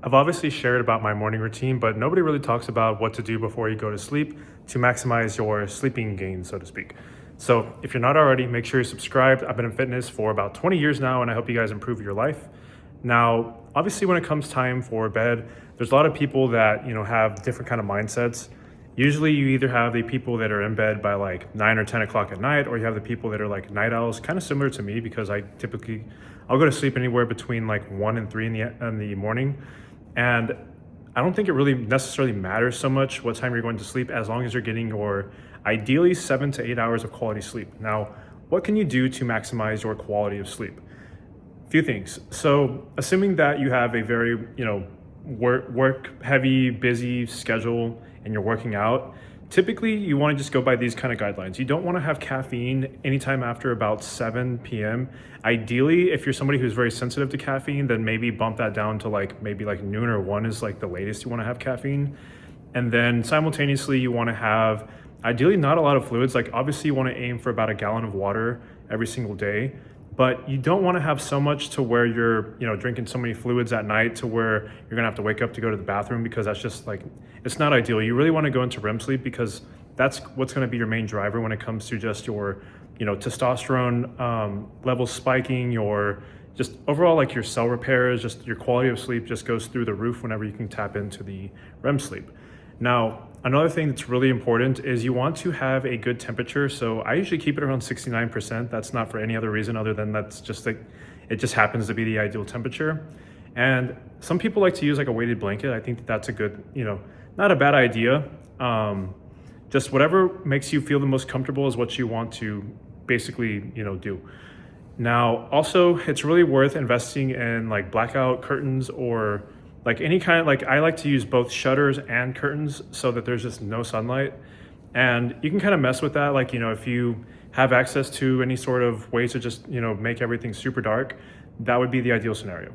I've obviously shared about my morning routine, but nobody really talks about what to do before you go to sleep to maximize your sleeping gains, so to speak. So if you're not already, make sure you're subscribed. I've been in fitness for about 20 years now, and I hope you guys improve your life. Now, obviously, when it comes time for bed, there's a lot of people that have different kind of mindsets. Usually, you either have the people that are in bed by like 9 or 10 o'clock at night, or you have the people that are like night owls, kind of similar to me because I'll go to sleep anywhere between like 1 and 3 in the morning. And I don't think it really necessarily matters so much what time you're going to sleep as long as you're getting your ideally 7 to 8 hours of quality sleep. Now, what can you do to maximize your quality of sleep? Few things. So assuming that you have a very, work heavy, busy schedule and you're working out, typically you want to just go by these kind of guidelines. You don't want to have caffeine anytime after about 7 p.m. Ideally, if you're somebody who's very sensitive to caffeine, then maybe bump that down to maybe noon or 1 is like the latest you want to have caffeine. And then simultaneously you want to have ideally not a lot of fluids. Like obviously you want to aim for about a gallon of water every single day, but you don't want to have so much to where you're drinking so many fluids at night to where you're gonna have to wake up to go to the bathroom, because that's just it's not ideal. You really want to go into REM sleep because that's what's going to be your main driver when it comes to just your testosterone levels spiking, your just overall your cell repairs, just your quality of sleep just goes through the roof whenever you can tap into the REM sleep. Now, another thing that's really important is you want to have a good temperature. So I usually keep it around 69%. That's not for any other reason other than that's just it just happens to be the ideal temperature. And some people like to use a weighted blanket. I think that's a good, not a bad idea. Just whatever makes you feel the most comfortable is what you want to basically, do. Now, also, it's really worth investing in blackout curtains or any kind of I like to use both shutters and curtains so that there's just no sunlight. And you can kind of mess with that. If you have access to any sort of way to just, make everything super dark, that would be the ideal scenario.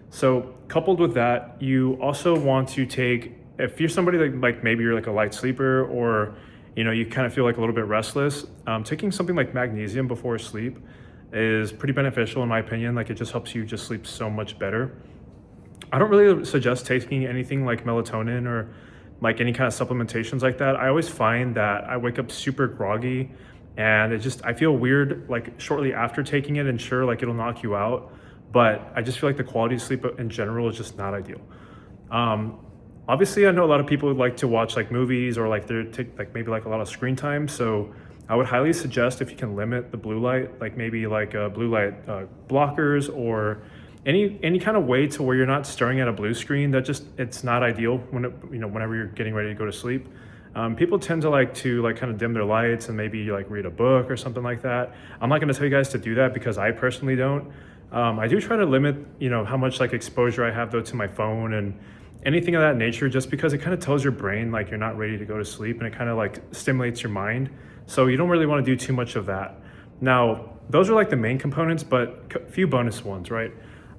So coupled with that, you also want to take, if you're somebody maybe you're a light sleeper or, you kind of feel a little bit restless, taking something like magnesium before sleep is pretty beneficial in my opinion. It just helps you just sleep so much better. I don't really suggest taking anything like melatonin or any kind of supplementations like that. I always find that I wake up super groggy and I feel weird shortly after taking it, and sure, it'll knock you out, but I just feel the quality of sleep in general is just not ideal. Obviously I know a lot of people would like to watch movies or they take maybe a lot of screen time. So I would highly suggest if you can limit the blue light, maybe blue light blockers or any kind of way to where you're not staring at a blue screen. It's not ideal whenever you're getting ready to go to sleep. People tend to kind of dim their lights and maybe read a book or something like that. I'm not going to tell you guys to do that because I personally don't. I do try to limit how much exposure I have though to my phone and anything of that nature, just because it kind of tells your brain you're not ready to go to sleep, and it kind of stimulates your mind. So you don't really want to do too much of that. Now, those are the main components, but a few bonus ones, right?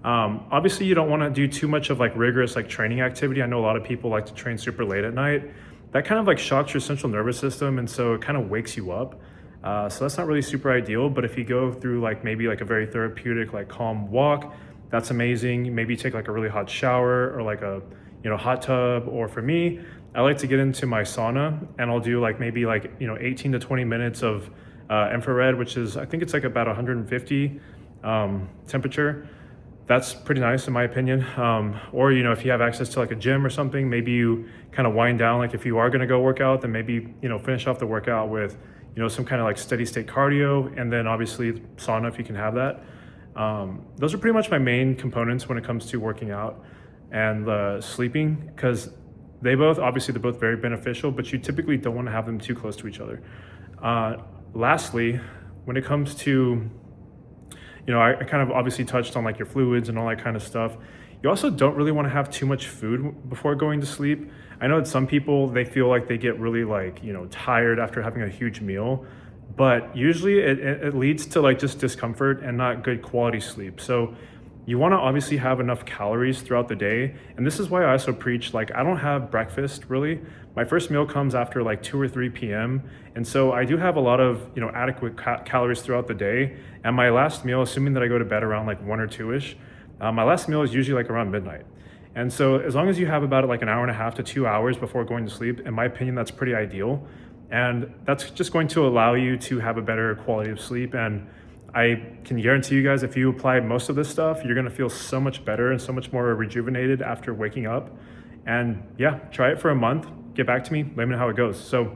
Obviously you don't want to do too much of rigorous training activity. I know a lot of people like to train super late at night. That kind of shocks your central nervous system, and so it kind of wakes you up. So that's not really super ideal. But if you go through maybe a very therapeutic calm walk, that's amazing. Maybe take a really hot shower or a hot tub. Or for me, I like to get into my sauna, and I'll do maybe 18 to 20 minutes of infrared, which is I think it's about 150 temperature. That's pretty nice in my opinion. Or if you have access to a gym or something, maybe you kind of wind down. If you are going to go work out, then maybe finish off the workout with some kind of steady state cardio, and then obviously sauna if you can have that. Those are pretty much my main components when it comes to working out and sleeping, because they're both very beneficial, but you typically don't want to have them too close to each other. Lastly, when it comes to I kind of obviously touched on your fluids and all that kind of stuff. You also don't really want to have too much food before going to sleep. I know that some people, they feel they get really tired after having a huge meal, but usually it leads to just discomfort and not good quality sleep. So you want to obviously have enough calories throughout the day. And this is why I also preach, I don't have breakfast really. My first meal comes after 2 or 3 p.m. And so I do have a lot of, adequate calories throughout the day. And my last meal, assuming that I go to bed around 1 or 2-ish, my last meal is usually around midnight. And so as long as you have about like an hour and a half to 2 hours before going to sleep, in my opinion, that's pretty ideal. And that's just going to allow you to have a better quality of sleep. And I can guarantee you guys, if you apply most of this stuff, you're gonna feel so much better and so much more rejuvenated after waking up. And yeah, try it for a month, get back to me, let me know how it goes. So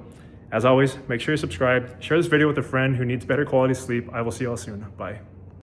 as always, make sure you subscribe, share this video with a friend who needs better quality sleep. I will see y'all soon, bye.